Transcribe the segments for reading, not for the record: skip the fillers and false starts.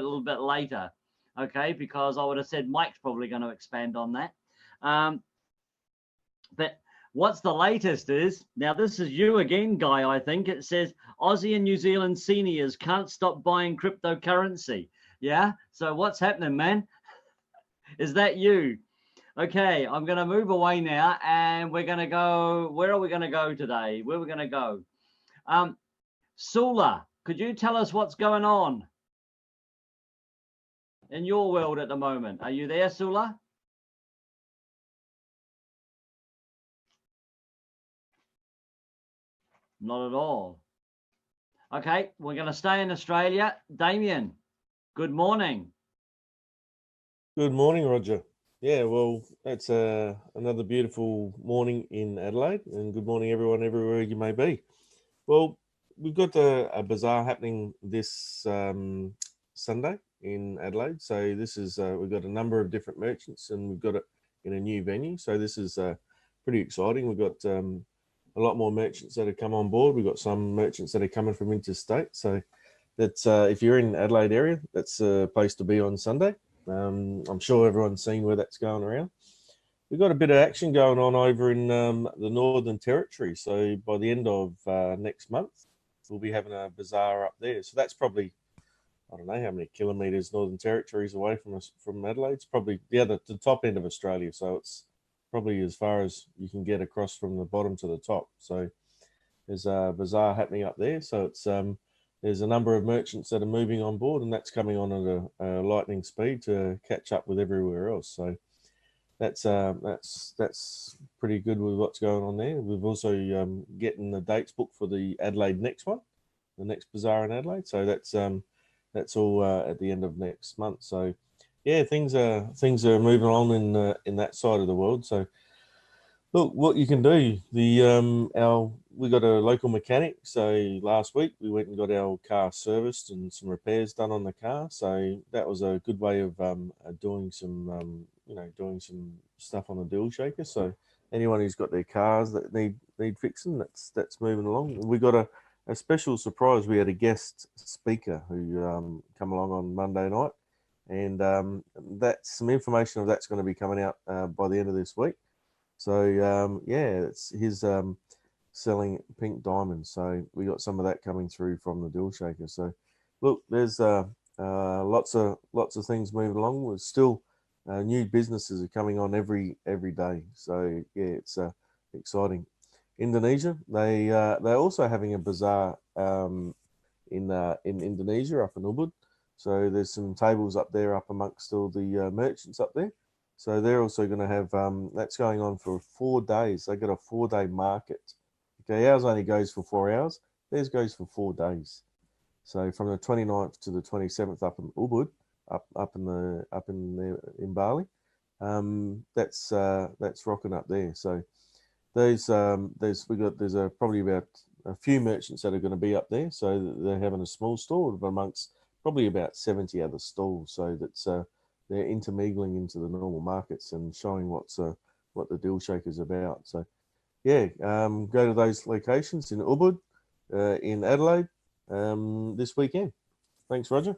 a little bit later, okay? Because I would have said Mike's probably going to expand on that. But what's the latest is, now this is you again, Guy, I think. It says, Aussie and New Zealand seniors can't stop buying cryptocurrency. Yeah? So what's happening, man? Is that you? Okay, I'm going to move away now, and we're going to go, where are we going to go today? Where are we going to go? Sula, could you tell us what's going on in your world at the moment? Are you there, Sula? Not at all. Okay, we're going to stay in Australia. Damien, good morning. Good morning, Roger. Yeah, well, it's another beautiful morning in Adelaide, and good morning, everyone, everywhere you may be. Well, we've got a bazaar happening this Sunday in Adelaide. So this is we've got a number of different merchants, and we've got it in a new venue. So this is pretty exciting. We've got a lot more merchants that have come on board. We've got some merchants that are coming from interstate. So that's if you're in Adelaide area, that's a place to be on Sunday. I'm sure everyone's seen where that's going around. We've got a bit of action going on over in the Northern Territory. So by the end of next month, we'll be having a bazaar up there. So that's probably, I don't know how many kilometres Northern Territory is away from us, from Adelaide. It's probably the top end of Australia. So it's probably as far as you can get across from the bottom to the top. So there's a bazaar happening up there. So it's there's a number of merchants that are moving on board, and that's coming on at a lightning speed to catch up with everywhere else. So that's pretty good with what's going on there. We've also getting the dates booked for the Adelaide next one, the next bazaar in Adelaide. So that's all at the end of next month. So yeah, things are moving on in that side of the world. So look, what you can do, we got a local mechanic. So last week we went and got our car serviced and some repairs done on the car. So that was a good way of doing some doing some stuff on the deal shaker. So anyone who's got their cars that need fixing, that's moving along. We got a special surprise. We had a guest speaker who come along on Monday night, and that's some information of that's going to be coming out by the end of this week. So yeah, it's his selling pink diamonds. So we got some of that coming through from the deal shaker. So look, there's lots of things moving along. We're still new businesses are coming on every day. So yeah, it's exciting. Indonesia, they're also having a bazaar in Indonesia, up in Ubud. So there's some tables up there, up amongst all the merchants up there. So they're also going to have that's going on for 4 days. They got a 4-day market. Okay, ours only goes for 4 hours. Theirs goes for 4 days. So from the 29th to the 27th up in Ubud, up in Bali, that's rocking up there. So there's probably about a few merchants that are going to be up there. So they're having a small stall amongst probably about 70 other stalls. So that's they're intermingling into the normal markets and showing what the deal shaker's about. So yeah, go to those locations in Ubud, in Adelaide, this weekend. Thanks, Roger.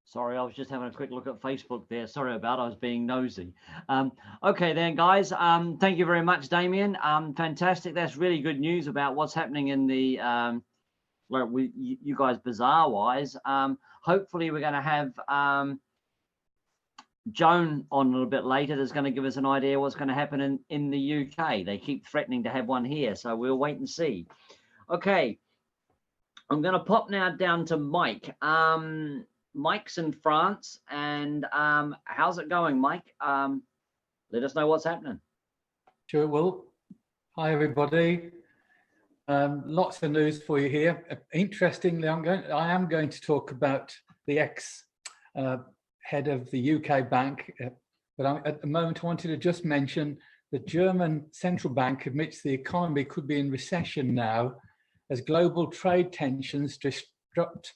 Sorry, I was just having a quick look at Facebook there. Sorry about it. I was being nosy. Okay then, guys. Thank you very much, Damien. Fantastic. That's really good news about what's happening in the you guys bazaar-wise. Hopefully we're going to have Joan on a little bit later. That's going to give us an idea what's going to happen in the UK. They keep threatening to have one here, so we'll wait and see. Okay, I'm going to pop now down to Mike. Mike's in France, and how's it going, Mike? Let us know what's happening. Sure will. Hi, everybody. Lots of news for you here. Interestingly, I am going to talk about the ex-head of the UK bank, but at the moment I wanted to just mention the German central bank admits the economy could be in recession now as global trade tensions disrupt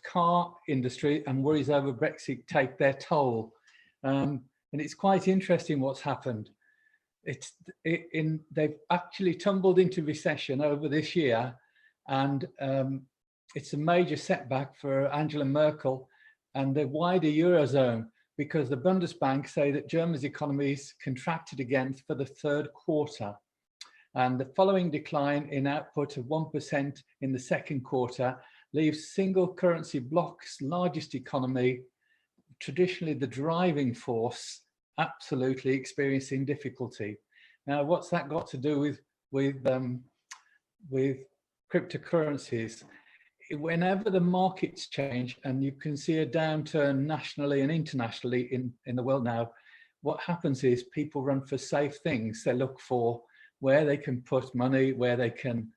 car industry and worries over Brexit take their toll. And it's quite interesting what's happened. They've actually tumbled into recession over this year, and it's a major setback for Angela Merkel and the wider Eurozone, because the Bundesbank say that Germany's economy's contracted again for the third quarter. And the following decline in output of 1% in the second quarter leaves single currency bloc's largest economy, traditionally the driving force, absolutely experiencing difficulty. Now, what's that got to do with cryptocurrencies? Whenever the markets change and you can see a downturn nationally and internationally in the world now, what happens is people run for safe things. They look for where they can put money, where they can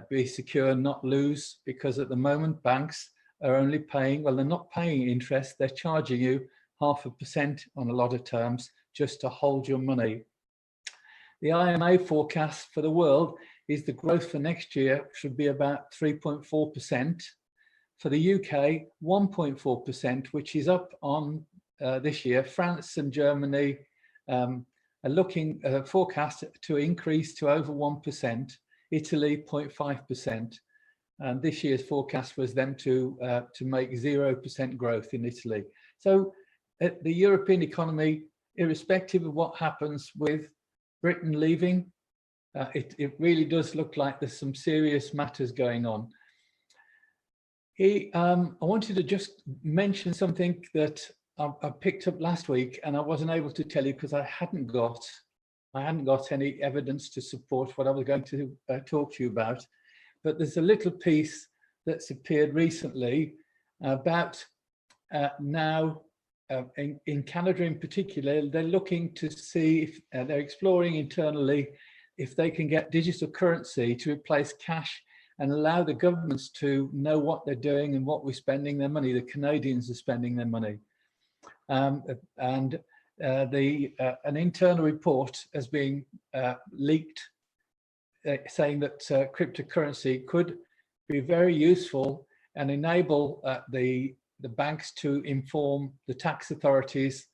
be secure, not lose, because at the moment banks are only paying, well, they're not paying interest, they're charging you 0.5% on a lot of terms just to hold your money. The IMA forecast for the world is the growth for next year should be about 3.4%. For the UK, 1.4%, which is up on this year. France and Germany are looking forecast to increase to over 1%. Italy, 0.5%. And this year's forecast was them to make 0% growth in Italy. So the European economy, irrespective of what happens with Britain leaving, it really does look like there's some serious matters going on. I wanted to just mention something that I picked up last week, and I wasn't able to tell you because I hadn't got any evidence to support what I was going to talk to you about. But there's a little piece that's appeared recently about now in Canada in particular. They're looking to see if they're exploring internally if they can get digital currency to replace cash and allow the governments to know what they're doing and what we're spending their money. The Canadians are spending their money. An internal report has been leaked saying that cryptocurrency could be very useful and enable the banks to inform the tax authorities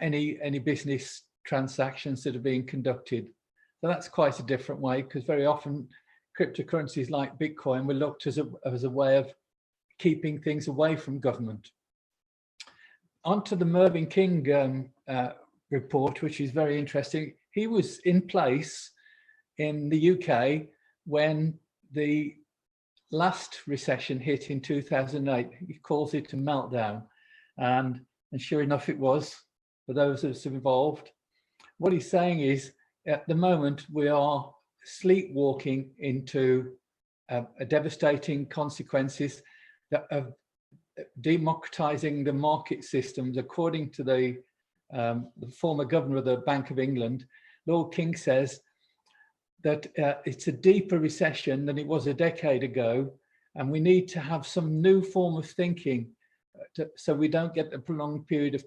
any business transactions that are being conducted. So that's quite a different way, because very often cryptocurrencies like Bitcoin were looked as a way of keeping things away from government. Onto the Mervyn King report, which is very interesting. He was in place in the UK when the last recession hit in 2008. He calls it a meltdown, and sure enough it was for those of us involved. What he's saying is, at the moment we are sleepwalking into a devastating consequences of democratizing the market systems. According to the former governor of the Bank of England, Lord King says that it's a deeper recession than it was a decade ago, and we need to have some new form of thinking so we don't get a prolonged period of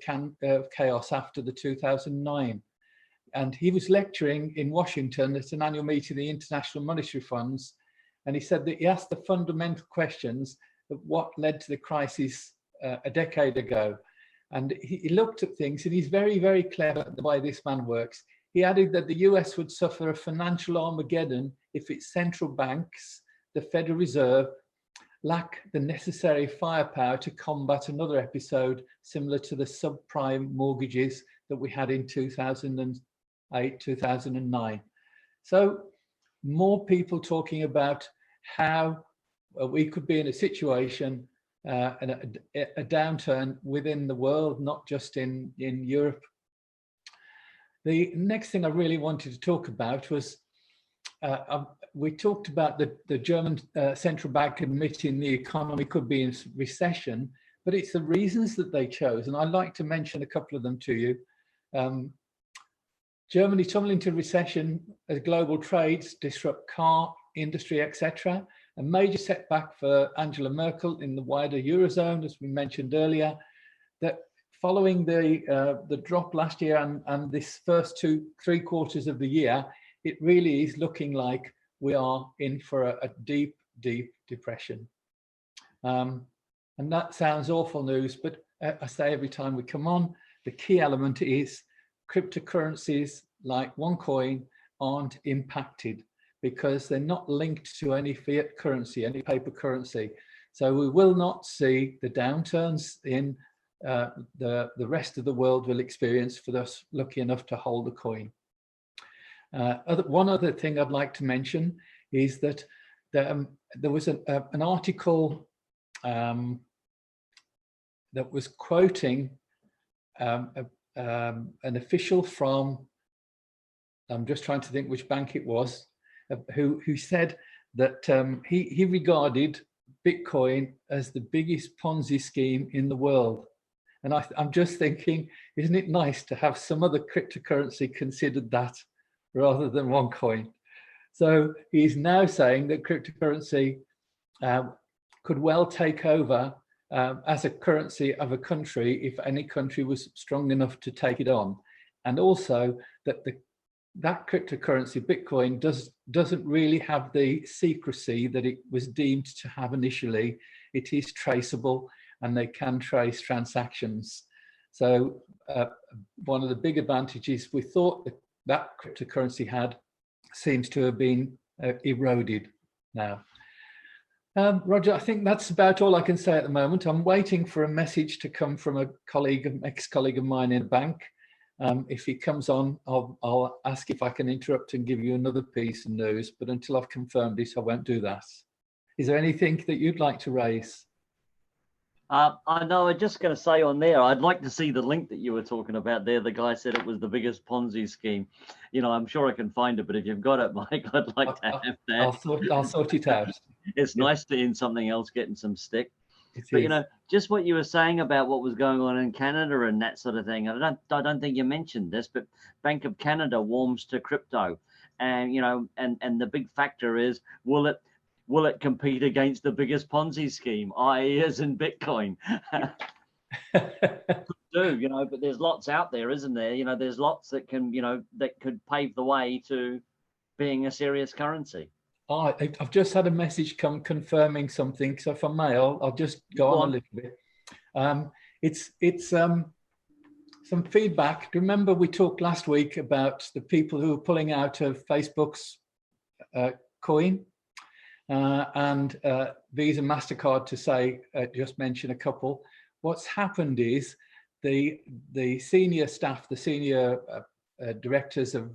chaos after the 2009. And he was lecturing in Washington at an annual meeting of the International Monetary Funds, and he said that he asked the fundamental questions of what led to the crisis a decade ago. And he looked at things, and he's very, very clever the way this man works. He added that the US would suffer a financial Armageddon if its central banks, the Federal Reserve, lack the necessary firepower to combat another episode similar to the subprime mortgages that we had in 2008, 2009. So more people talking about how we could be in a situation, a downturn within the world, not just in Europe. The next thing I really wanted to talk about was, we talked about the German central bank admitting the economy could be in recession, but it's the reasons that they chose. And I'd like to mention a couple of them to you. Germany tumbling into recession as global trades disrupt car industry, etc. A major setback for Angela Merkel in the wider Eurozone, as we mentioned earlier, that following the drop last year and this first 3 quarters of the year, it really is looking like we are in for a deep, deep depression. And that sounds awful news, but I say every time we come on, the key element is cryptocurrencies like OneCoin aren't impacted. because they're not linked to any fiat currency, any paper currency. So we will not see the downturns in the rest of the world will experience for those lucky enough to hold a coin. One other thing I'd like to mention is that there was an article that was quoting an official from, I'm just trying to think which bank it was, who said that he regarded Bitcoin as the biggest Ponzi scheme in the world. And I'm just thinking, isn't it nice to have some other cryptocurrency considered that rather than OneCoin? So he's now saying that cryptocurrency could well take over as a currency of a country if any country was strong enough to take it on. And also that that cryptocurrency, Bitcoin, doesn't really have the secrecy that it was deemed to have initially. It is traceable and they can trace transactions. So one of the big advantages we thought that cryptocurrency had seems to have been eroded now. Roger, I think that's about all I can say at the moment. I'm waiting for a message to come from a colleague, an ex-colleague of mine in a bank. If he comes on, I'll ask if I can interrupt and give you another piece of news, but until I've confirmed it, I won't do that. Is there anything that you'd like to raise? I know, I'm just going to say on there, I'd like to see the link that you were talking about there. The guy said it was the biggest Ponzi scheme. You know, I'm sure I can find it, but if you've got it, Mike, I'd like to have that. I'll sort it out. It's nice to in something else getting some stick. But, You know, just what you were saying about what was going on in Canada and that sort of thing. I don't think you mentioned this, but Bank of Canada warms to crypto. And, you know, and the big factor is, will it compete against the biggest Ponzi scheme, i.e. as in Bitcoin? You know, but there's lots out there, isn't there? You know, there's lots that can, you know, that could pave the way to being a serious currency. Oh, I've just had a message come confirming something. So if I may, I'll just go on a little bit. It's some feedback. Remember we talked last week about the people who are pulling out of Facebook's coin and Visa, MasterCard, to say, just mention a couple. What's happened is the senior staff, the senior directors of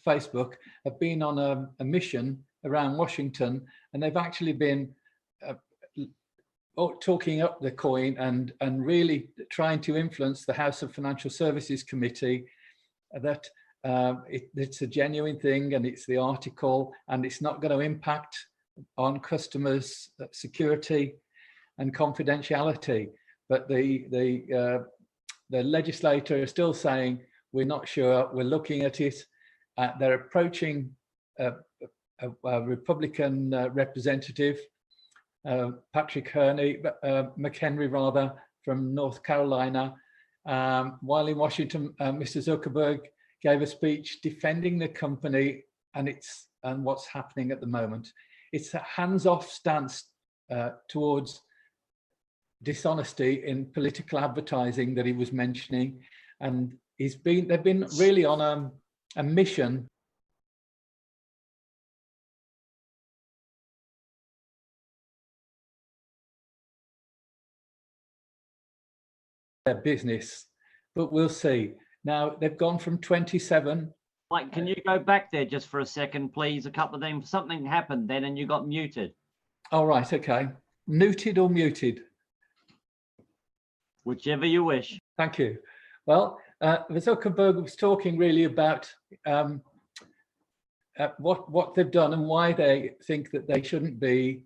Facebook have been on a mission around Washington, and they've actually been talking up the coin and really trying to influence the House of Financial Services Committee that it's a genuine thing and it's the article and it's not going to impact on customers' security and confidentiality. But the legislator is still saying, we're not sure, we're looking at it. They're approaching a Republican representative, Patrick McHenry rather, from North Carolina. While in Washington, Mr. Zuckerberg gave a speech defending the company and what's happening at the moment. It's a hands-off stance towards dishonesty in political advertising that he was mentioning, and they've been really on a mission their business, but we'll see. Now they've gone from 27. Mike, can you go back there just for a second, please? A couple of them, something happened then and you got muted. All right, okay. Neuted or muted? Whichever you wish. Thank you. Well, Zuckerberg was talking really about what they've done and why they think that they shouldn't be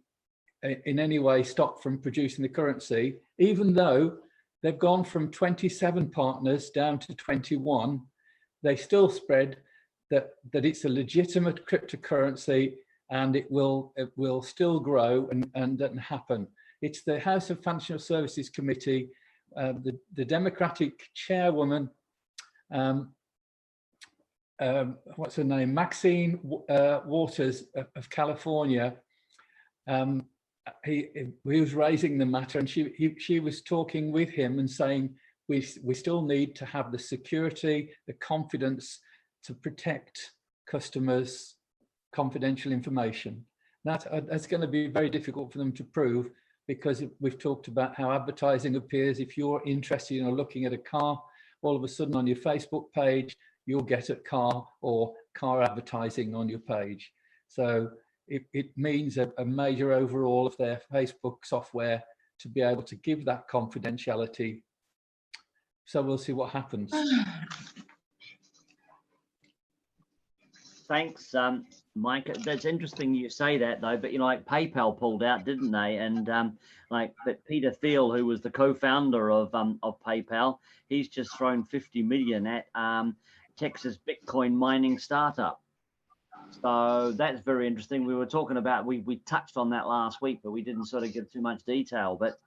in any way stopped from producing the currency, even though they've gone from 27 partners down to 21. They still spread that it's a legitimate cryptocurrency and it will still grow and happen. It's the House of Financial Services Committee, the Democratic chairwoman, what's her name, Maxine Waters of California. He was raising the matter, and she was talking with him and saying we still need to have the security, the confidence to protect customers' confidential information. That's going to be very difficult for them to prove, because we've talked about how advertising appears. If you're interested in looking at a car, all of a sudden on your Facebook page, you'll get a car or car advertising on your page. So it means a major overhaul of their Facebook software to be able to give that confidentiality. So we'll see what happens. Thanks, Mike. That's interesting you say that, though. But like PayPal pulled out, didn't they? And but Peter Thiel, who was the co-founder of PayPal, he's just thrown 50 million at Texas Bitcoin mining startup. So that's very interesting. We were talking about, we touched on that last week, but we didn't sort of give too much detail. But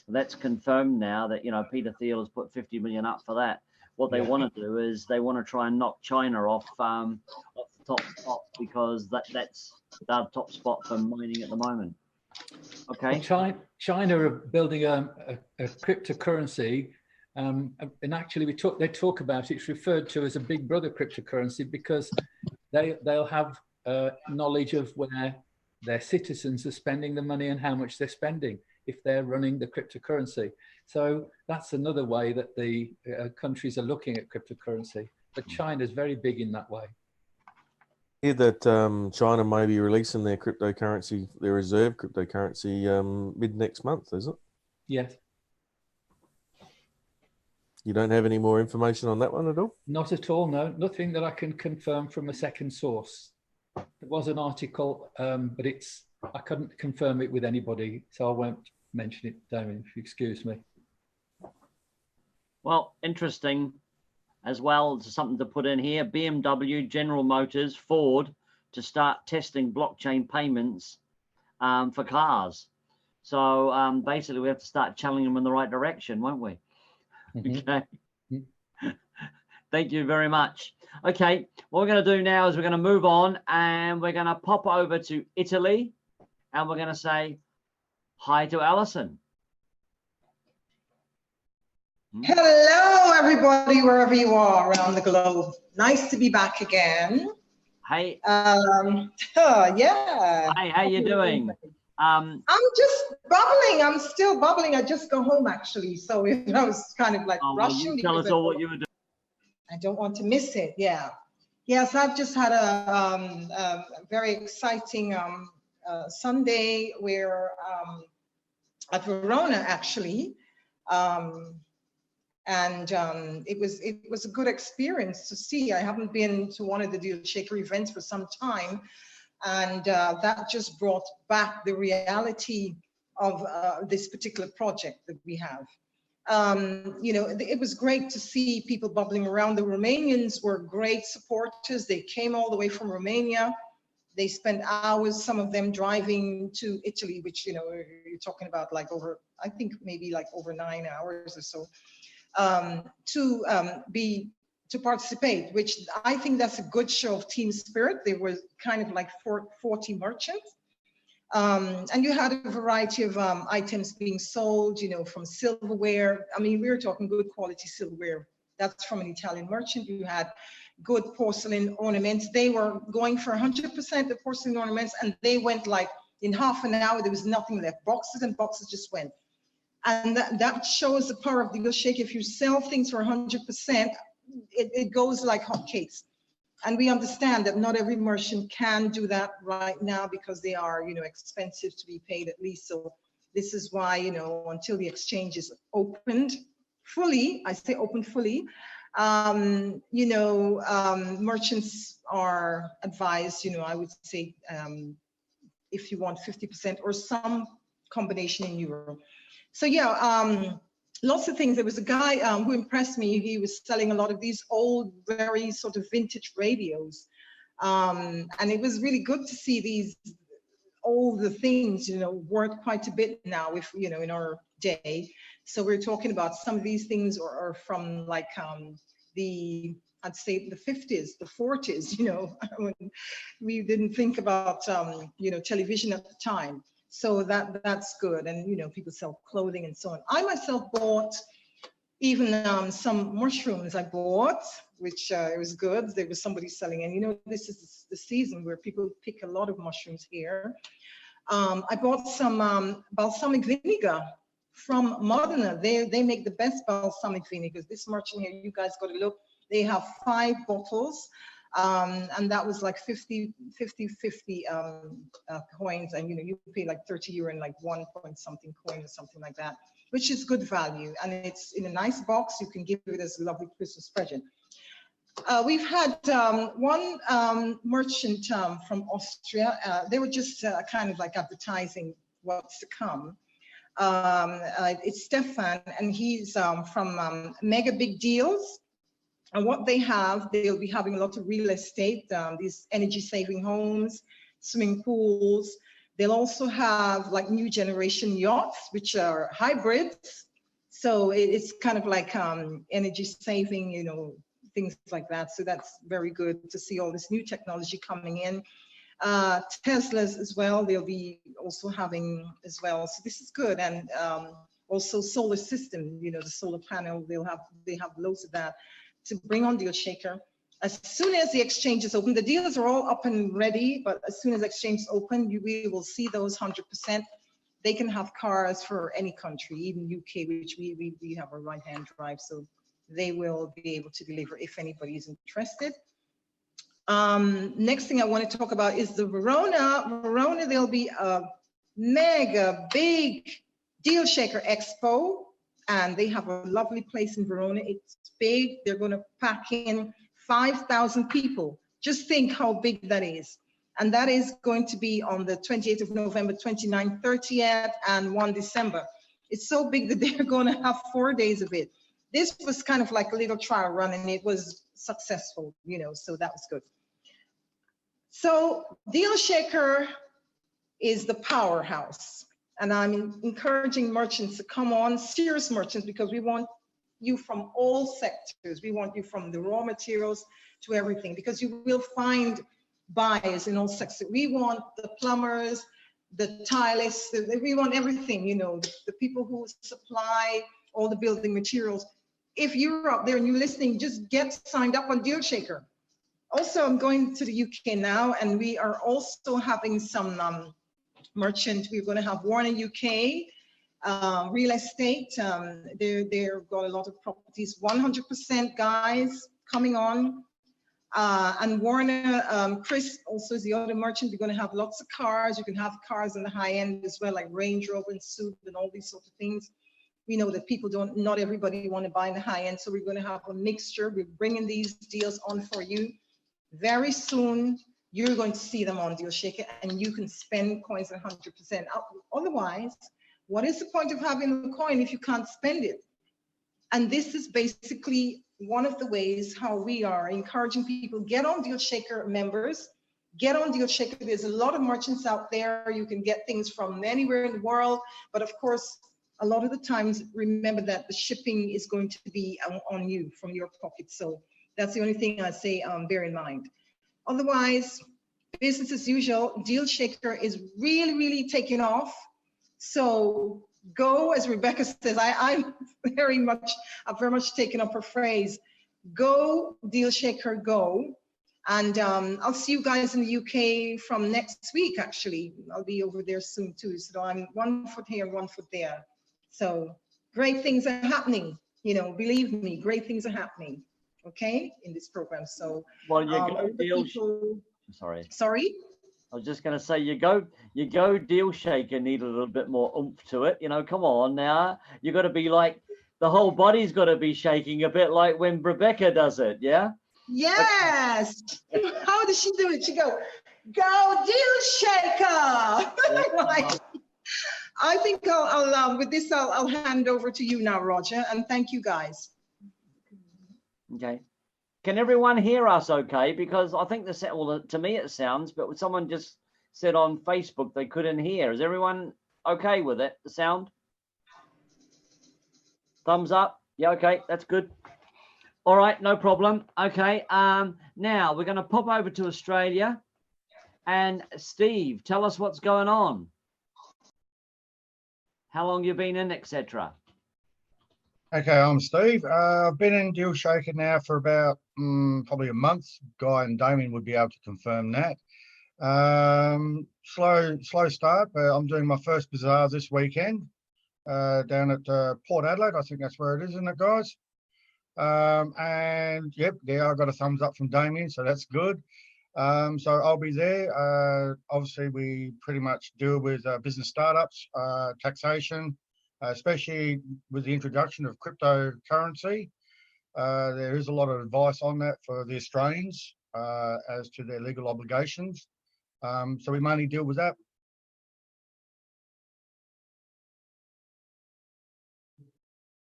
that's confirmed now that Peter Thiel has put 50 million up for that. What they want to do is they want to try and knock China off the top spot, because that's the top spot for mining at the moment. Okay. Well, China are building a cryptocurrency, and actually they talk about it. It's referred to as a big brother cryptocurrency, because they'll have knowledge of where their citizens are spending the money and how much they're spending if they're running the cryptocurrency. So that's another way that the countries are looking at cryptocurrency. But China is very big in that way. I hear that China may be releasing their cryptocurrency, their reserve cryptocurrency, mid next month, is it? Yes. You don't have any more information on that one at all? Not at all, no. Nothing that I can confirm from a second source. It was an article, but I couldn't confirm it with anybody, so I won't mention it, Damien, if you excuse me. Well, interesting as well, something to put in here. BMW, General Motors, Ford to start testing blockchain payments for cars. So basically we have to start channeling them in the right direction, won't we? Mm-hmm. Okay. Thank you very much. Okay, what we're going to do now is we're going to move on, and we're going to pop over to Italy, and we're going to say hi to Alison. Hello, everybody, wherever you are around the globe. Nice to be back again. Hey. Yeah. Hi, how you doing? I'm just bubbling. I'm still bubbling. I just got home, actually. So I was kind of like rushing. Tell us all what you were doing. I don't want to miss it. Yeah. Yes, I've just had a very exciting Sunday where at Verona, actually. It was a good experience to see. I haven't been to one of the Deal Shaker events for some time, and that just brought back the reality of this particular project that we have. It was great to see people bubbling around. The Romanians were great supporters. They came all the way from Romania. They spent hours, some of them driving to Italy, which, you're talking about like over, I think maybe like over 9 hours or so. To participate, which I think that's a good show of team spirit. There was kind of like 40 merchants, and you had a variety of items being sold, from silverware. I mean, we were talking good quality silverware. That's from an Italian merchant. You had good porcelain ornaments. They were going for 100% of porcelain ornaments, and they went like in half an hour, there was nothing left. Boxes and boxes just went. And that shows the power of Deal Shaker. If you sell things for 100%, it goes like hotcakes. And we understand that not every merchant can do that right now because they are, expensive to be paid at least. So this is why, until the exchange is opened fully, I say open fully, merchants are advised, I would say, if you want 50% or some combination in euro. So yeah, lots of things. There was a guy who impressed me. He was selling a lot of these old, very sort of vintage radios. And it was really good to see these older things, worth quite a bit now if, in our day. So we're talking about some of these things are from like I'd say the 50s, the 40s, when we didn't think about, television at the time. So that's good. And, people sell clothing and so on. I myself bought even some mushrooms I bought, which it was good. There was somebody selling, and you know, this is the season where people pick a lot of mushrooms here. I bought some balsamic vinegar from Modena. They make the best balsamic vinegars. This merchant here, you guys got to look. They have 5 bottles, and that was like 50 coins, and you know, you pay like 30 euro and like 1 point something coin or something like that, which is good value, and it's in a nice box. You can give it as a lovely Christmas present. We've had one merchant from Austria. They were just kind of like advertising what's to come. It's Stefan, and he's from Mega Big Deals. And what they have, they'll be having a lot of real estate, these energy-saving homes, swimming pools. They'll also have like new generation yachts, which are hybrids. So it's kind of like energy-saving, you know, things like that. So that's very good to see all this new technology coming in. Teslas as well, they'll be also having as well. So this is good. And also solar system, you know, the solar panel, they have loads of that to bring on Deal Shaker. As soon as the exchange is open, the deals are all up and ready, but as soon as exchange is open, we will see those 100%. They can have cars for any country, even UK, which we have a right-hand drive, so they will be able to deliver if anybody is interested. Next thing I want to talk about is the Verona. Verona, there'll be a mega big Deal Shaker Expo, and they have a lovely place in Verona. It's big. They're going to pack in 5,000 people. Just think how big that is. And that is going to be on the 28th of November, 29th, 30th, and 1 December. It's so big that they're going to have 4 days of it. This was kind of like a little trial run, and it was successful, you know, so that was good. So Deal Shaker is the powerhouse. And I'm encouraging merchants to come on, serious merchants, because we want you from all sectors. We want you from the raw materials to everything, because you will find buyers in all sectors. We want the plumbers, the tileists, we want everything, you know, the people who supply all the building materials. If you're out there and you're listening, just get signed up on Deal Shaker. Also, I'm going to the UK now, and we are also having some merchant. We're going to have Warner UK, real estate. They've got a lot of properties, 100% guys coming on. And Warner, Chris also is the other merchant. We're going to have lots of cars. You can have cars on the high end as well, like Range Rover and Suit and all these sorts of things. We know that people not everybody want to buy in the high end. So we're going to have a mixture. We're bringing these deals on for you. Very soon, you're going to see them on Deal Shaker, and you can spend coins 100%. Otherwise, what is the point of having a coin if you can't spend it? And this is basically one of the ways how we are encouraging people, get on Deal Shaker members, get on Deal Shaker. There's a lot of merchants out there. You can get things from anywhere in the world, but of course, a lot of the times, remember that the shipping is going to be on you from your pocket. So that's the only thing I say, bear in mind. Otherwise, business as usual. Deal Shaker is really, really taking off. So go, as Rebecca says, I'm very much taken up her phrase, go Deal Shaker, go. And I'll see you guys in the UK from next week, actually. I'll be over there soon too. So I'm 1 foot here, 1 foot there. So great things are happening, you know, believe me, great things are happening, okay, in this program. So, well, sorry. I was just going to say, you go Deal Shaker need a little bit more oomph to it. You know, come on now. You got to be like, the whole body's got to be shaking a bit like when Rebecca does it, yeah? Yes. How does she do it? She go Deal Shaker. Yeah. I think I'll with this, I'll hand over to you now, Roger, and thank you guys. Okay. Can everyone hear us okay? Because I think well, to me it sounds, but someone just said on Facebook they couldn't hear. Is everyone okay with it, the sound? Thumbs up? Yeah, okay, that's good. All right, no problem. Okay, now we're going to pop over to Australia. And Steve, tell us what's going on. How long you been in, etc. Okay, I'm Steve. I've been in Deal Shaker now for about probably a month. Guy and Damien would be able to confirm that. Slow start, but I'm doing my first bazaar this weekend down at Port Adelaide. I think that's where it is, isn't it, guys? And yep, yeah, I got a thumbs up from Damien, so that's good. So I'll be there. Obviously, we pretty much deal with business startups, taxation, especially with the introduction of cryptocurrency. There is a lot of advice on that for the Australians as to their legal obligations. So we mainly deal with that.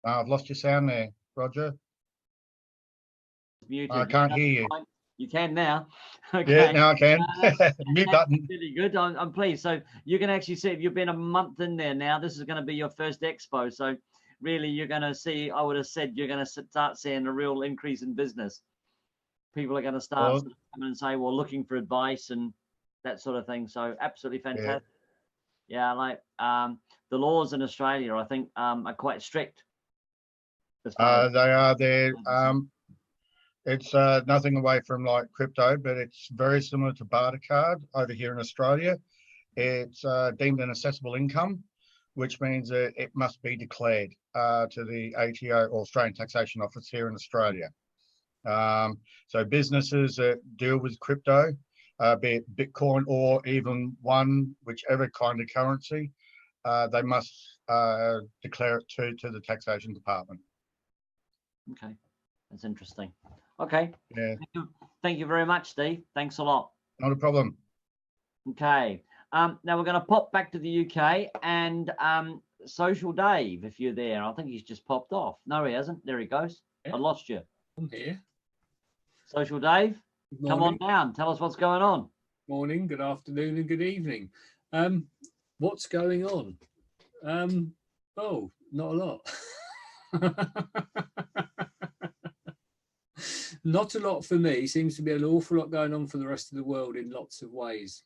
I've lost your sound there, Roger. Muted. I can't hear you. You can now. Okay. Yeah, now I can. Mute button. Really good. I'm pleased. So you can actually see, if you've been a month in there now, this is going to be your first expo. So really, you're going to see, I would have said, you're going to start seeing a real increase in business. People are going to start coming and say, well, looking for advice and that sort of thing. So absolutely fantastic. Yeah, like the laws in Australia, I think, are quite strict. They are there. It's nothing away from like crypto, but it's very similar to barter card over here in Australia. It's deemed an assessable income, which means that it must be declared to the ATO or Australian Taxation Office here in Australia. So businesses that deal with crypto, be it Bitcoin or even whichever kind of currency, they must declare it to the taxation department. Okay, that's interesting. Okay. Yeah. Thank you very much, Steve. Thanks a lot. Not a problem. Okay. Now we're going to pop back to the UK and Social Dave, if you're there. I think he's just popped off. No, he hasn't. There he goes. Yeah. I lost you. I'm here. Social Dave, come on down. Tell us what's going on. Morning, good afternoon, and good evening. What's going on? Oh, not a lot. Not a lot for me. Seems to be an awful lot going on for the rest of the world in lots of ways.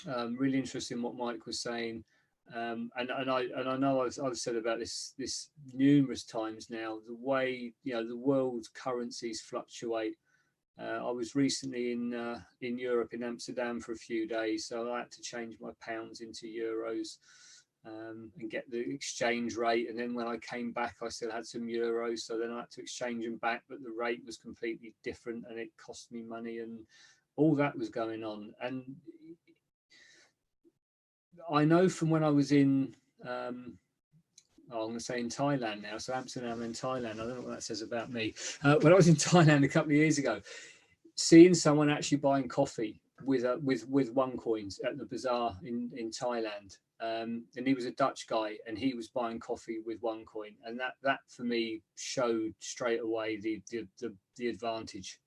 Really interesting what Mike was saying, and I know I've said about this numerous times now. The way the world's currencies fluctuate. I was recently in Europe, in Amsterdam, for a few days, so I had to change my pounds into euros. And get the exchange rate, and then when I came back I still had some euros, so then I had to exchange them back, but the rate was completely different and it cost me money, and all that was going on. And I know from when I was in I'm going to say in Thailand now, so Amsterdam and Thailand, I don't know what that says about me. When I was in Thailand a couple of years ago, seeing someone actually buying coffee with OneCoins at the bazaar in Thailand. And he was a Dutch guy, and he was buying coffee with OneCoin, and that for me showed straight away the advantage,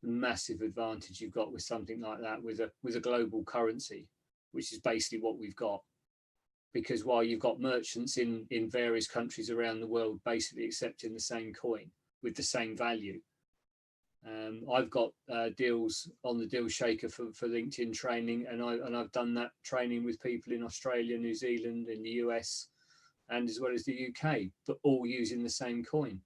the massive advantage you've got with something like that, with a global currency, which is basically what we've got. Because while you've got merchants in various countries around the world basically accepting the same coin with the same value. I've got deals on the Deal Shaker for LinkedIn training, and I've done that training with people in Australia, New Zealand, in the US, and as well as the UK, but all using the same coin.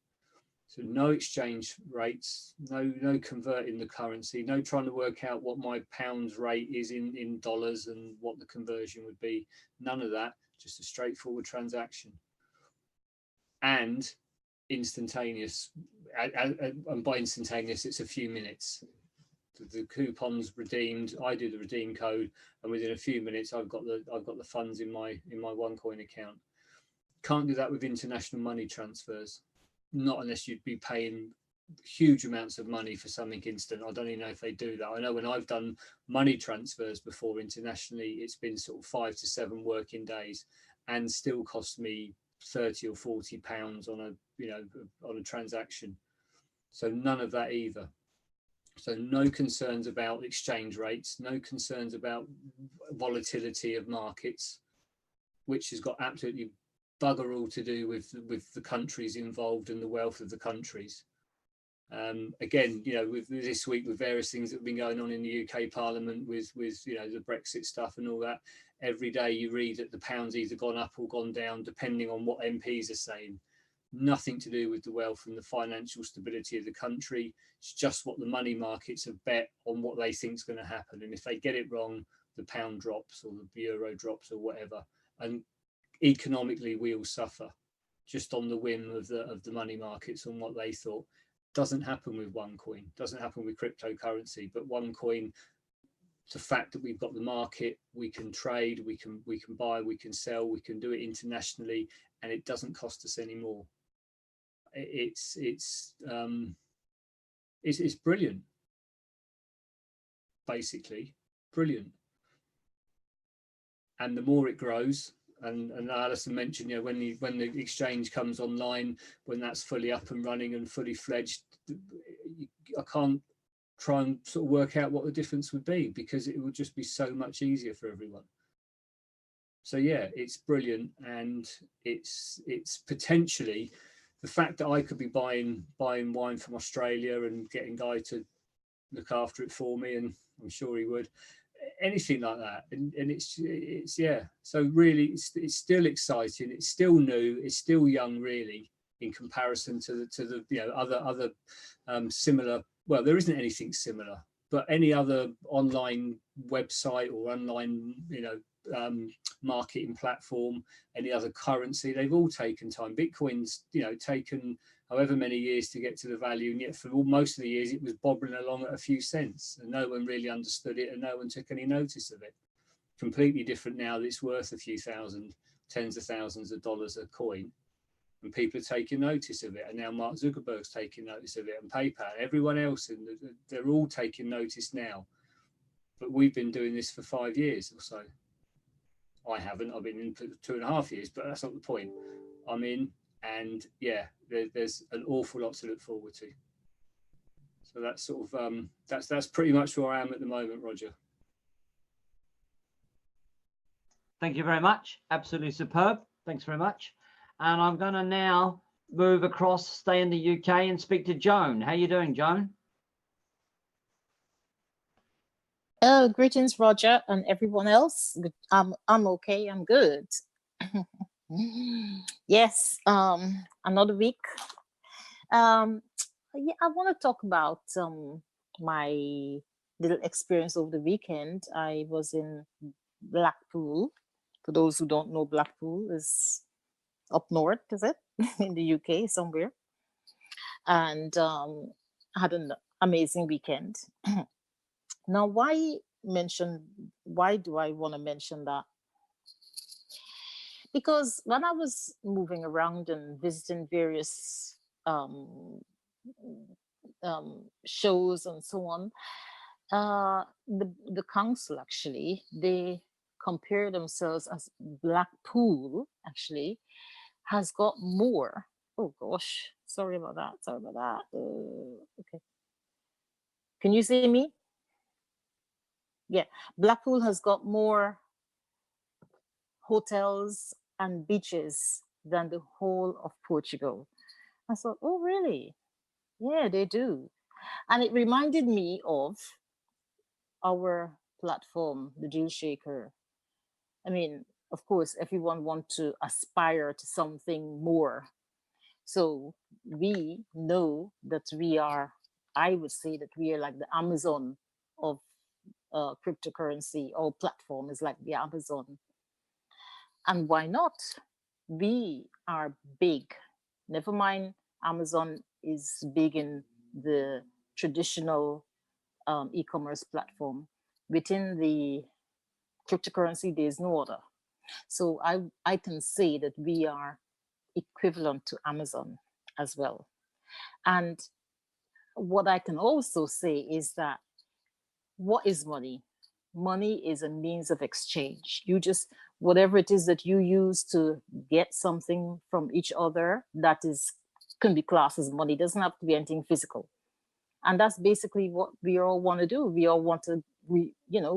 So no exchange rates, no converting the currency, no trying to work out what my pounds rate is in dollars and what the conversion would be. None of that, just a straightforward transaction. And instantaneous, and by instantaneous it's a few minutes. The coupon's redeemed, I do the redeem code, and within a few minutes I've got the funds in my OneCoin account. Can't do that with international money transfers, not unless you'd be paying huge amounts of money for something instant. I don't even know if they do that. I know when I've done money transfers before internationally, it's been sort of 5 to 7 working days and still cost me 30 or 40 pounds on a transaction. So none of that either. So no concerns about exchange rates, no concerns about volatility of markets, which has got absolutely bugger all to do with the countries involved and the wealth of the countries. Again, with this week, with various things that have been going on in the UK Parliament with the Brexit stuff and all that, every day you read that the pound's either gone up or gone down, depending on what MPs are saying. nothing to do with the wealth and the financial stability of the country. It's just what the money markets have bet on what they think is going to happen. And if they get it wrong, the pound drops or the euro drops or whatever. And economically, we all suffer just on the whim of the money markets and what they thought. Doesn't happen with OneCoin, doesn't happen with cryptocurrency, but OneCoin, the fact that we've got the market, we can trade, we can buy, we can sell, we can do it internationally, and it doesn't cost us any more. It's brilliant, basically brilliant. And the more it grows, and Alison mentioned, you know, when the exchange comes online, when that's fully up and running and fully fledged, I can't try and sort of work out what the difference would be, because it would just be so much easier for everyone. So yeah, it's brilliant, and it's potentially the fact that I could be buying wine from Australia and getting Guy to look after it for me, and I'm sure he would. Anything like that, and it's yeah. So really, it's still exciting. It's still new. It's still young, really, in comparison to the you know other similar. Well, there isn't anything similar, but any other online website or online marketing platform, any other currency, they've all taken time. Bitcoin's taken however many years to get to the value, and yet for most of the years it was bobbling along at a few cents, and no one really understood it, and no one took any notice of it. Completely different now that it's worth a few thousand, tens of thousands of dollars a coin, and people are taking notice of it. And now Mark Zuckerberg's taking notice of it, and PayPal, everyone else, and they're all taking notice now. But we've been doing this for 5 years or so. I haven't. I've been in for 2.5 years, but that's not the point. I'm in. And yeah, there's an awful lot to look forward to. So that's sort of that's pretty much where I am at the moment, Roger. Thank you very much. Absolutely superb. Thanks very much. And I'm going to now move across, stay in the UK, and speak to Joan. How are you doing, Joan? Greetings, Roger, and everyone else. I'm okay. I'm good. Yes, another week. Yeah, I want to talk about my little experience over the weekend. I was in Blackpool. For those who don't know, Blackpool is up north, is it? In the UK somewhere. And had an amazing weekend. Now, why do I want to mention that? Because when I was moving around and visiting various shows and so on, the council actually, they compare themselves as Blackpool actually has got more. Oh gosh, sorry about that. Okay. Can you see me? Yeah, Blackpool has got more hotels and beaches than the whole of Portugal. I thought, oh, really? Yeah, they do. And it reminded me of our platform, the Deal Shaker. I mean, of course, everyone wants to aspire to something more. So we know that we are, I would say that we are like the Amazon of cryptocurrency. Our platform is like the Amazon. And why not? We are big. Never mind, Amazon is big in the traditional e-commerce platform. Within the cryptocurrency, there's no other. So I can say that we are equivalent to Amazon as well. And what I can also say is that what is money? Money is a means of exchange. You just, whatever it is that you use to get something from each other, that can be classed as money. It doesn't have to be anything physical. And that's basically what we all want to do. We all want to,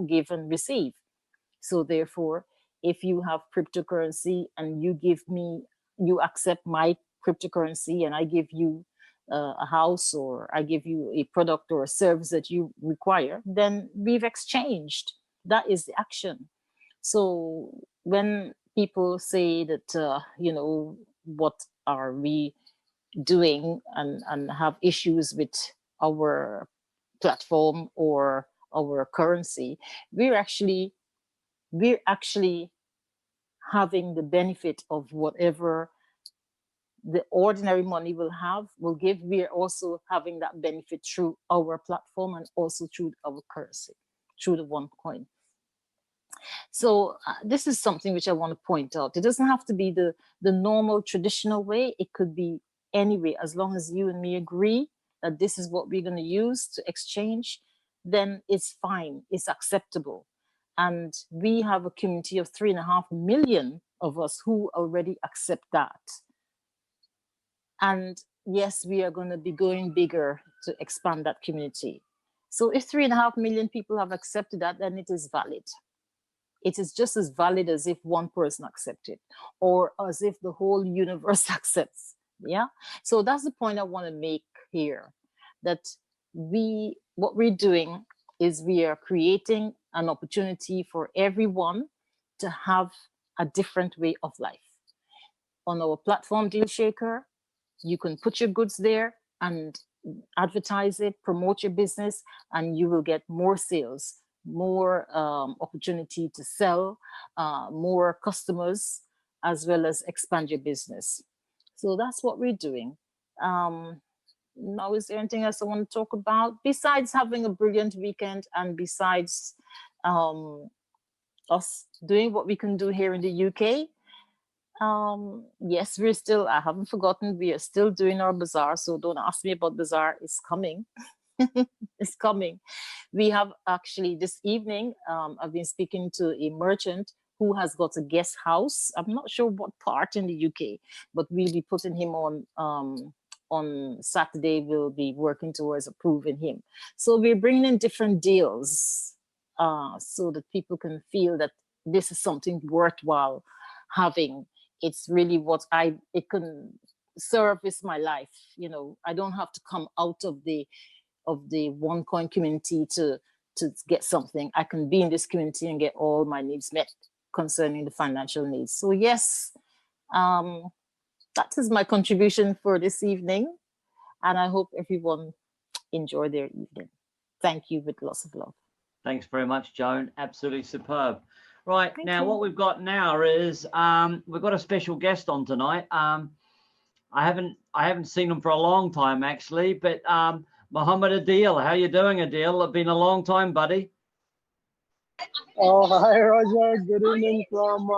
give and receive. So therefore, if you have cryptocurrency and you accept my cryptocurrency and I give you a house, or I give you a product or a service that you require, then we've exchanged. That is the action. So when people say that, what are we doing and have issues with our platform or our currency, we're actually having the benefit of whatever the ordinary money will give. We're also having that benefit through our platform and also through our currency, through the OneCoin. So this is something which I want to point out. It doesn't have to be the normal traditional way. It could be any way, as long as you and me agree that this is what we're going to use to exchange, then it's fine, it's acceptable. And we have a community of 3.5 million of us who already accept that. And yes, we are going to be going bigger to expand that community. So if 3.5 million people have accepted that, then it is valid. It is just as valid as if one person accepted, or as if the whole universe accepts. Yeah. So that's the point I want to make here, that what we're doing is we are creating an opportunity for everyone to have a different way of life. On our platform, Deal Shaker, you can put your goods there and advertise it, promote your business, and you will get more sales, more opportunity to sell, more customers, as well as expand your business. So that's what we're doing. Now, is there anything else I want to talk about besides having a brilliant weekend and besides us doing what we can do here in the UK? Yes, I haven't forgotten, we are still doing our bazaar. So don't ask me about bazaar, it's coming. It's coming. We have actually this evening, I've been speaking to a merchant who has got a guest house. I'm not sure what part in the UK, but we'll be putting him on Saturday. We'll be working towards approving him. So we're bringing in different deals so that people can feel that this is something worthwhile having. It's really it can service my life. You know, I don't have to come out of the OneCoin community to get something. I can be in this community and get all my needs met concerning the financial needs. So yes, that is my contribution for this evening, and I hope everyone enjoy their evening. Thank you with lots of love. Thanks very much, Joan. Absolutely superb. Right. Thank now, you. what we've got now is we've got a special guest on tonight. I haven't seen him for a long time, actually, but Mohammed Adil, how you doing, Adil? It's been a long time, buddy. Oh, hi, Roger. Good evening from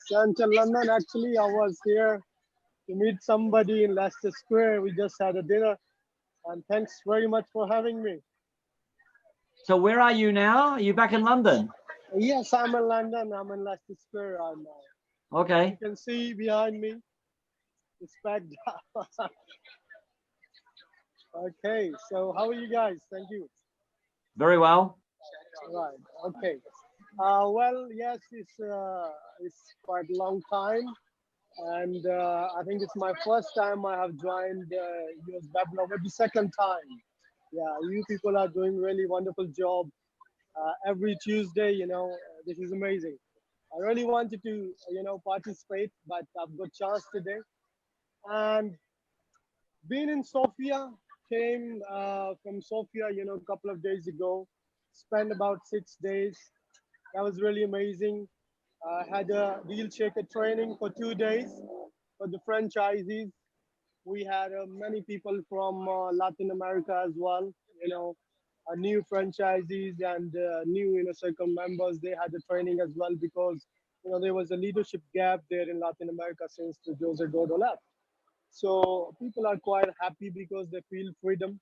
Central London. Actually, I was here to meet somebody in Leicester Square. We just had a dinner, and thanks very much for having me. So where are you now? Are you back in London? Yes, I'm in London. I'm in Leicester Square right now. Okay. You can see behind me, it's packed down. Okay, so how are you guys? Thank you. Very well. Right. Okay. Well, yes, it's quite a long time, and I think it's my first time I have joined US Webinar, but the second time. Yeah, you people are doing really wonderful job every Tuesday. You know, this is amazing. I really wanted to, participate, but I've got chance today. And being in Sofia, came from Sofia, a couple of days ago. Spent about 6 days. That was really amazing. Had a deal shaker training for 2 days for the franchisees. We had many people from Latin America as well, new franchisees and new circle members. They had the training as well because there was a leadership gap there in Latin America since the Jose Gordo left. So people are quite happy because they feel freedom.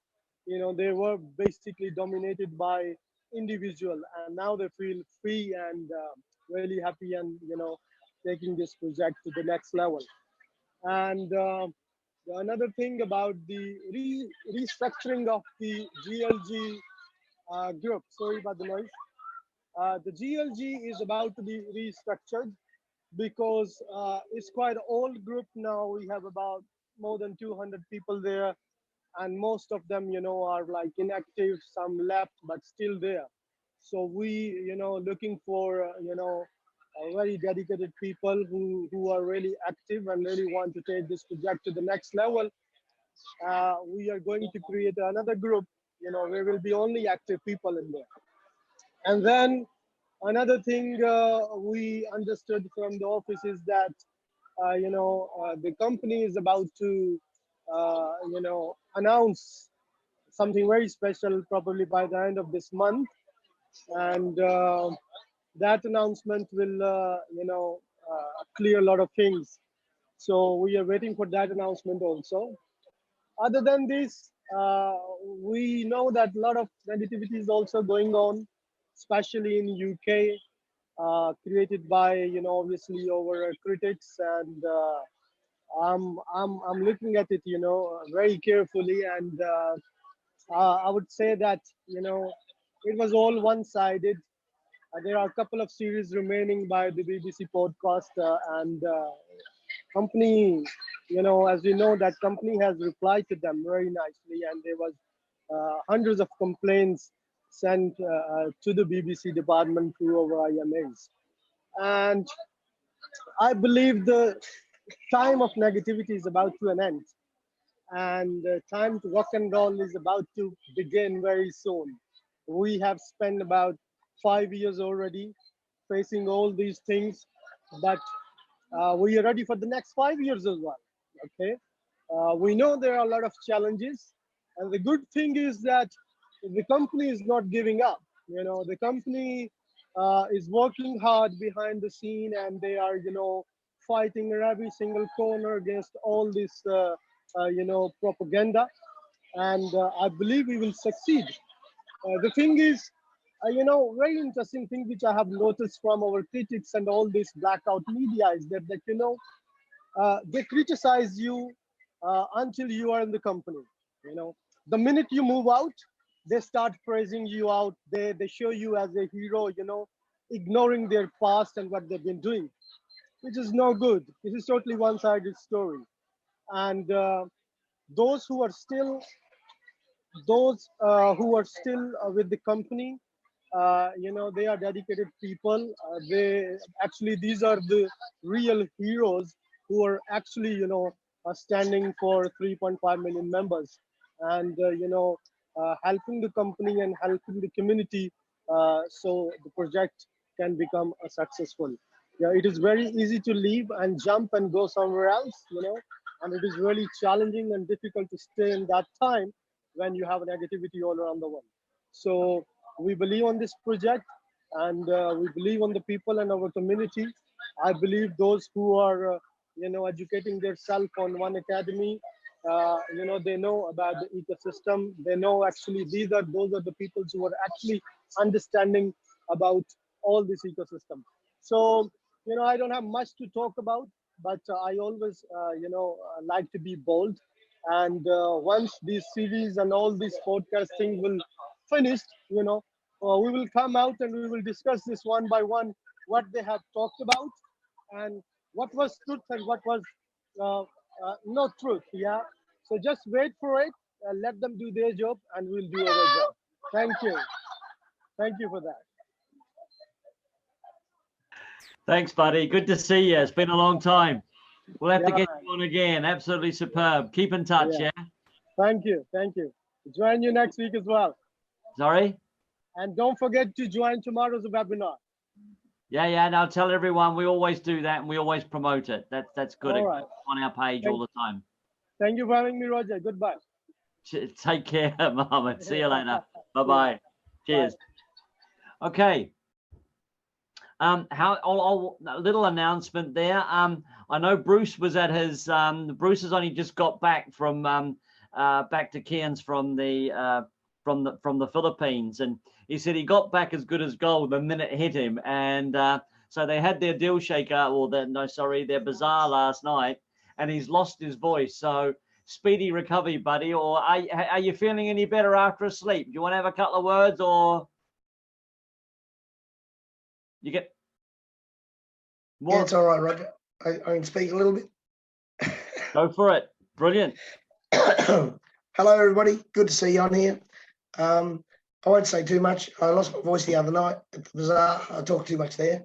They were basically dominated by individual, and now they feel free and really happy and taking this project to the next level. And another thing about the restructuring of the GLG group. Sorry about the noise. The GLG is about to be restructured because it's quite an old group now. We have about more than 200 people there, and most of them, are like inactive. Some left, but still there. So we, looking for, very dedicated people who are really active and really want to take this project to the next level. We are going to create another group, where will be only active people in there. And then another thing we understood from the office is that, the company is about to, announce something very special probably by the end of this month. And that announcement will, clear a lot of things. So we are waiting for that announcement also. Other than this, we know that a lot of negativity is also going on, especially in UK, created by, obviously our critics. And I'm looking at it, very carefully. And I would say that, it was all one-sided. There are a couple of series remaining by the BBC podcast, and company, as we know, that company has replied to them very nicely, and there was hundreds of complaints sent to the BBC department through our IMAs. And I believe the time of negativity is about to an end, and time to rock and roll is about to begin very soon. We have spent about 5 years already facing all these things, but we are ready for the next 5 years as well. Okay, we know there are a lot of challenges, and the good thing is that the company is not giving up. The company is working hard behind the scene, and they are, fighting in every single corner against all this, propaganda. And I believe we will succeed. The thing is, very interesting thing which I have noticed from our critics and all this blackout media is that they criticize you until you are in the company. The minute you move out, they start praising you out. They show you as a hero, ignoring their past and what they've been doing, which is no good. This is totally one-sided story. And those who are still with the company, they are dedicated people. These are the real heroes who are actually, standing for 3.5 million members, and helping the company and helping the community, so the project can become successful. Yeah, it is very easy to leave and jump and go somewhere else, and it is really challenging and difficult to stay in that time when you have negativity all around the world. So we believe on this project, and we believe on the people and our community. I believe those who are, educating themselves on One Academy, they know about the ecosystem. They know actually those are the people who are actually understanding about all this ecosystem. So, I don't have much to talk about, but I always, like to be bold. And once these series and all these podcasting will finish, we will come out and we will discuss this one by one, what they have talked about and what was truth and what was not truth. Yeah. So just wait for it, let them do their job, and we'll do our job. Thank you. Thank you for that. Thanks, buddy. Good to see you. It's been a long time. We'll have to get you on again. Absolutely superb. Keep in touch, yeah? Thank you. Thank you. Join you next week as well. Sorry? And don't forget to join tomorrow's webinar. Yeah, and I'll tell everyone we always do that and we always promote it. That's good. All right. On our page all the time. Thank you for having me, Roger. Goodbye. Take care, Mohammed. See you later. Bye-bye. Cheers. Okay. A little announcement there. I know Bruce was at his. Bruce has only just got back from back to Cairns from the Philippines, and he said he got back as good as gold the minute it hit him. And so they had their deal shaker, or their bazaar last night, and he's lost his voice. So speedy recovery, buddy. Or are you feeling any better after a sleep? Do you want to have a couple of words, or? You get more? Yeah, it's all right, Roger. I can speak a little bit. Go for it. Brilliant. Hello, everybody. Good to see you on here. I won't say too much. I lost my voice the other night at the bazaar. I talked too much there.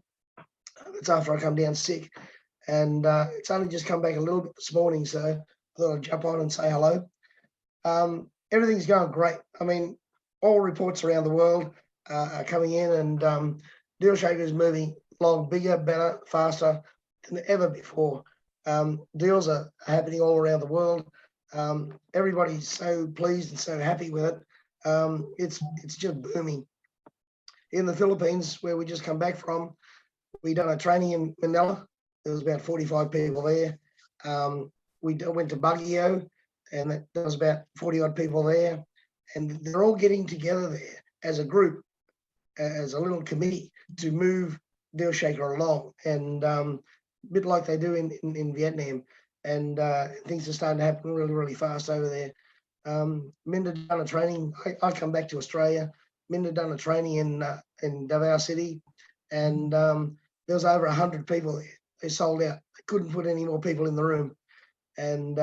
It's after I come down sick, and it's only just come back a little bit this morning, so I thought I'd jump on and say hello. Everything's going great. I mean, all reports around the world are coming in, and DealShaker is moving along bigger, better, faster than ever before. Deals are happening all around the world. Everybody's so pleased and so happy with it. It's just booming. In the Philippines, where we just come back from, we done a training in Manila. There was about 45 people there. We went to Baguio, and there was about 40 odd people there. And they're all getting together there as a group, as a little committee to move DealShaker along, and a bit like they do in Vietnam. And things are starting to happen really, really fast over there. Minda done a training. I come back to Australia. Minda done a training in Davao City, and there was over 100 people there. They sold out. They couldn't put any more people in the room. And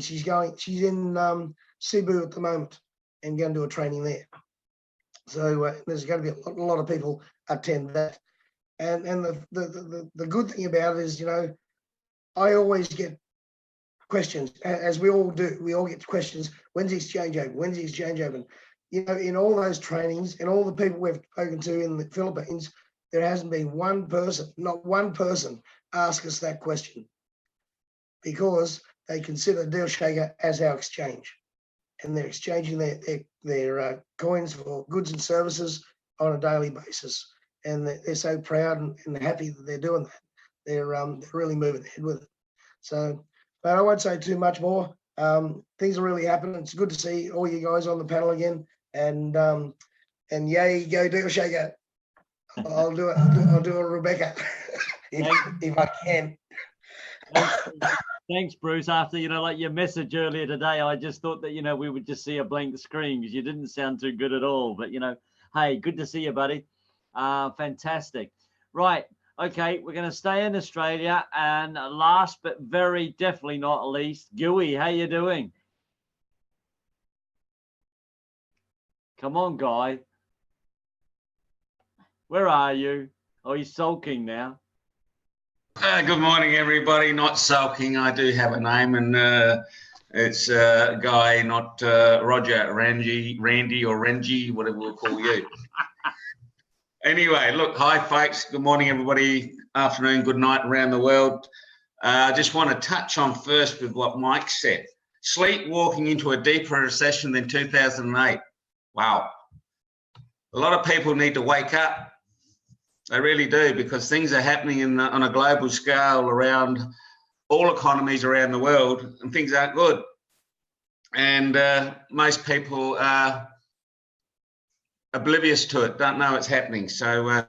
she's in Cebu at the moment and going to do a training there. So there's going to be a lot of people attend that. And the good thing about it is, you know, I always get questions, as we all do. We all get questions. When's the exchange open? When's the exchange open? You know, in all those trainings and all the people we've spoken to in the Philippines, there hasn't been one person, not one person, ask us that question, because they consider DealShaker as our exchange, and they're exchanging their coins for goods and services on a daily basis. And they're so proud and happy that they're doing that. They're really moving ahead with it. So, but I won't say too much more. Things are really happening. It's good to see all you guys on the panel again. And yay, go DealShaker. I'll do it. I'll do it, Rebecca, if I can. Thanks, Bruce. After, you know, like your message earlier today, I just thought that, you know, we would just see a blank screen because you didn't sound too good at all. But, you know, hey, good to see you, buddy. Fantastic. Right. Okay, we're going to stay in Australia. And last but very definitely not least, Gui, how you doing? Come on, guy. Where are you? Oh, he's sulking now. Good morning, everybody. Not sulking. I do have a name, and it's Guy, not Roger, Randy, or Renji, whatever we'll call you. Anyway, look, hi, folks. Good morning, everybody. Afternoon, good night around the world. I just want to touch on first with what Mike said. Sleepwalking into a deeper recession than 2008. Wow. A lot of people need to wake up. They really do, because things are happening on a global scale around all economies around the world, and things aren't good. And most people are oblivious to it, don't know it's happening. So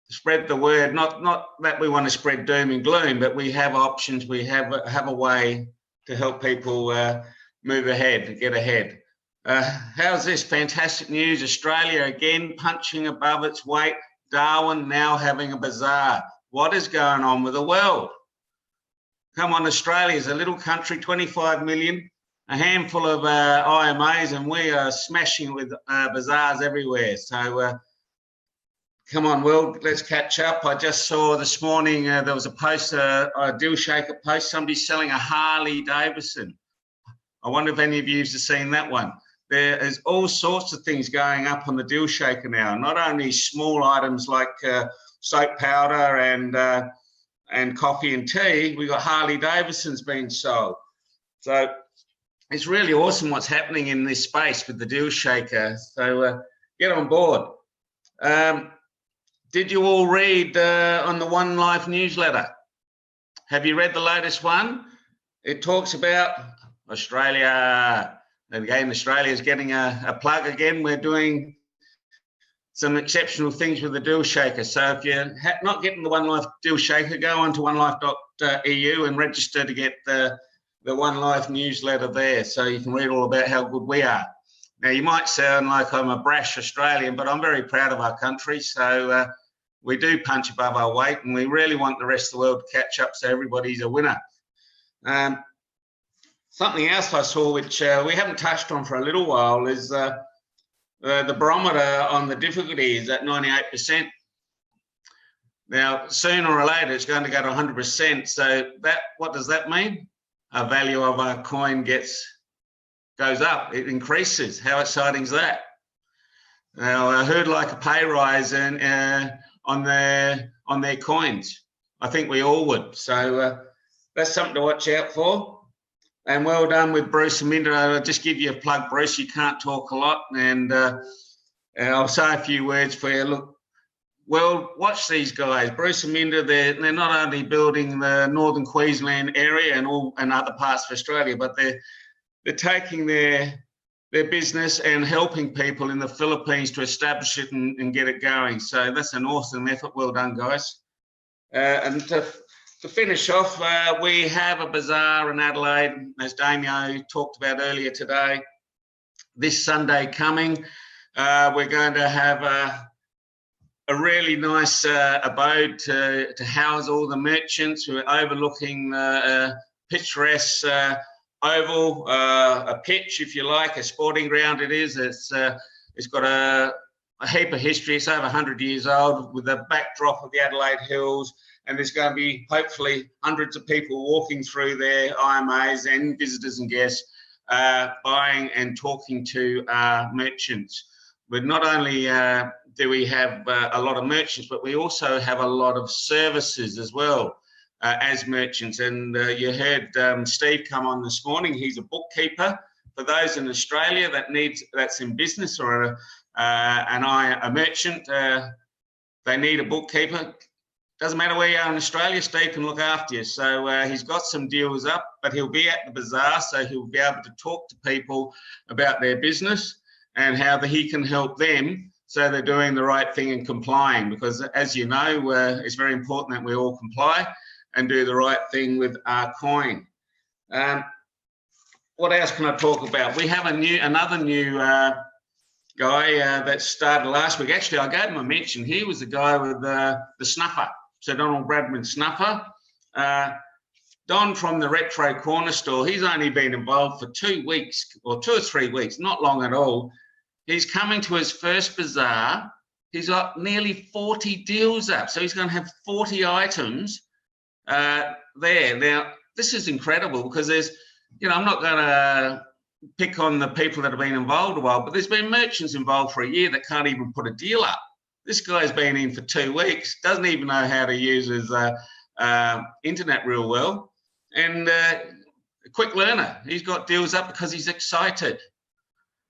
spread the word, not that we want to spread doom and gloom, but we have options. We have a way to help people move ahead, get ahead. How's this? Fantastic news. Australia again punching above its weight. Darwin now having a bazaar. What is going on with the world? Come on, Australia's a little country, 25 million, a handful of IMAs, and we are smashing with bazaars everywhere. So come on, world, let's catch up. I just saw this morning there was a post, a DealShaker post, somebody selling a Harley Davidson. I wonder if any of you have seen that one. There is all sorts of things going up on the DealShaker now. Not only small items like soap powder and coffee and tea. We got Harley Davidsons being sold. So it's really awesome what's happening in this space with the DealShaker. So get on board. Did you all read on the One Life newsletter? Have you read the latest one? It talks about Australia. And again, Australia is getting a plug again. We're doing some exceptional things with the DealShaker. So if you're not getting the One Life DealShaker, go on to onelife.eu and register to get the One Life newsletter there, so you can read all about how good we are. Now, you might sound like I'm a brash Australian, but I'm very proud of our country. So we do punch above our weight, and we really want the rest of the world to catch up so everybody's a winner. Something else I saw, which we haven't touched on for a little while, is the barometer on the difficulty is at 98%. Now, sooner or later, it's going to go to 100%. So that, what does that mean? Our value of our coin goes up, it increases. How exciting is that? Now, I heard like a pay rise on their coins. I think we all would. So that's something to watch out for. And well done with Bruce and Minda. I'll just give you a plug, Bruce. You can't talk a lot, and I'll say a few words for you. Look, well, watch these guys. Bruce and Minda, they're not only building the northern Queensland area and other parts of Australia, but they're taking their business and helping people in the Philippines to establish it and get it going. So that's an awesome effort. Well done, guys. And to finish off, we have a bazaar in Adelaide, as Damio talked about earlier today. This Sunday coming, we're going to have a really nice abode to house all the merchants. We're overlooking the picturesque oval, a pitch, if you like, a sporting ground it is. It's got a heap of history. It's over 100 years old with the backdrop of the Adelaide Hills. And there's going to be hopefully hundreds of people walking through there, IMAs and visitors and guests, buying and talking to merchants. But not only do we have a lot of merchants, but we also have a lot of services as well as merchants. And you heard Steve come on this morning. He's a bookkeeper. For those in Australia that's in business or a merchant, they need a bookkeeper. Doesn't matter where you are in Australia, Steve can look after you. So he's got some deals up, but he'll be at the bazaar, so he'll be able to talk to people about their business and how he can help them so they're doing the right thing and complying. Because as you know, it's very important that we all comply and do the right thing with our coin. What else can I talk about? We have another new guy that started last week. Actually, I gave him a mention. He was the guy with the snuffer. So Donald Bradman snuffer. Don from the Retro Corner Store, he's only been involved for 2 weeks or 2 or 3 weeks, not long at all. He's coming to his first bazaar. He's got nearly 40 deals up. So he's going to have 40 items there. Now, this is incredible because there's, I'm not going to pick on the people that have been involved a while, but there's been merchants involved for a year that can't even put a deal up. This guy's been in for 2 weeks, doesn't even know how to use his internet real well, and a quick learner. He's got deals up because he's excited.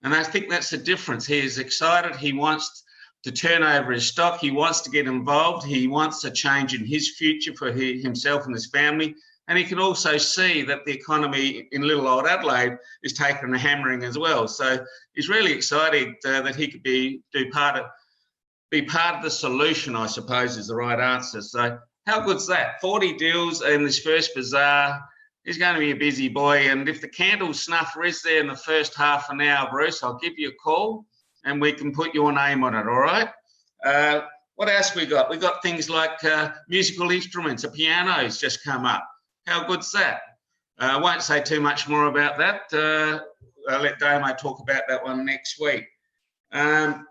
And I think that's the difference. He is excited. He wants to turn over his stock. He wants to get involved. He wants a change in his future for himself and his family. And he can also see that the economy in little old Adelaide is taking a hammering as well. So he's really excited that he could be part of the solution, I suppose, is the right answer. So how good's that? 40 deals in this first bazaar. He's going to be a busy boy. And if the candle snuffer is there in the first half an hour, Bruce, I'll give you a call and we can put your name on it, all right? What else we got? We got things like musical instruments. A piano's just come up. How good's that? I won't say too much more about that. I'll let Damo talk about that one next week. Yeah,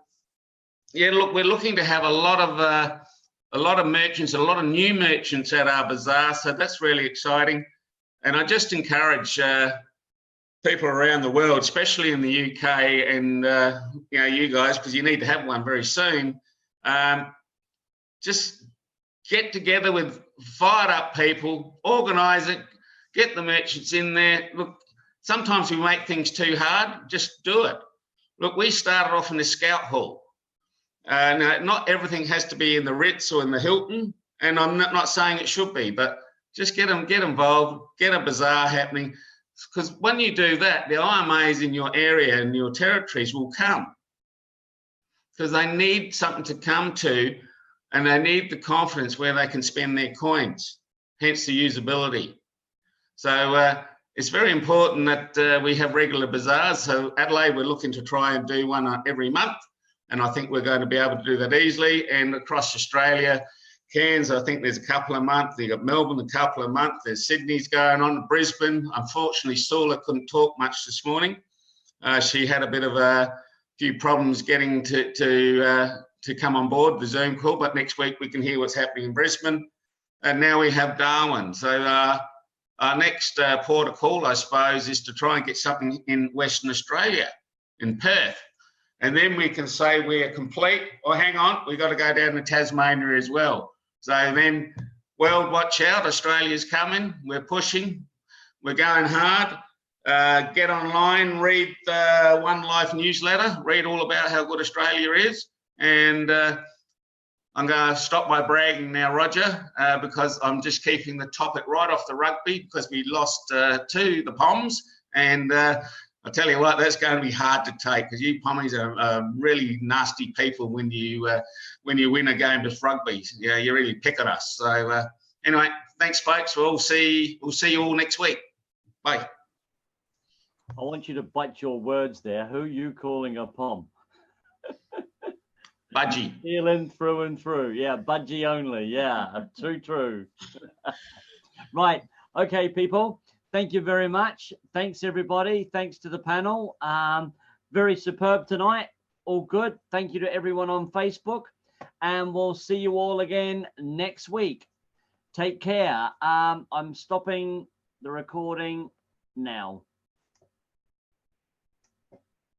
look, we're looking to have a lot of merchants, a lot of new merchants at our bazaar, so that's really exciting. And I just encourage people around the world, especially in the UK and you guys, because you need to have one very soon. Just get together with fired up people, organise it, get the merchants in there. Look, sometimes we make things too hard, just do it. Look, we started off in the Scout Hall. Now, not everything has to be in the Ritz or in the Hilton, and I'm not saying it should be, but just get involved, get a bazaar happening, because when you do that, the IMAs in your area and your territories will come, because they need something to come to, and they need the confidence where they can spend their coins, hence the usability. So it's very important that we have regular bazaars. So Adelaide, we're looking to try and do one every month, and I think we're going to be able to do that easily. And across Australia, Cairns, I think there's a couple a month. You've got Melbourne, a couple a month. There's Sydney's going on, Brisbane. Unfortunately, Sula couldn't talk much this morning. She had a bit of a few problems getting to to come on board the Zoom call, but next week we can hear what's happening in Brisbane. And now we have Darwin. So our next port of call, I suppose, is to try and get something in Western Australia, in Perth. And then we can say we're complete. Oh, hang on, we've got to go down to Tasmania as well. So then, world, watch out, Australia's coming. We're pushing. We're going hard. Get online, read the One Life newsletter, read all about how good Australia is. And I'm going to stop my bragging now, Roger, because I'm just keeping the topic right off the rugby because we lost to the Poms. And I tell you what, that's going to be hard to take because you Pommies are really nasty people when you win a game of rugby. Yeah, you really pick at us. So anyway, thanks, folks. We'll see you all next week. Bye. I want you to bite your words there. Who are you calling a Pom? Budgie. Feeling through and through. Yeah, budgie only. Yeah, too true. Right. Okay, people. Thank you very much. Thanks, everybody. Thanks to the panel. Very superb tonight. All good. Thank you to everyone on Facebook. And we'll see you all again next week. Take care. I'm stopping the recording now.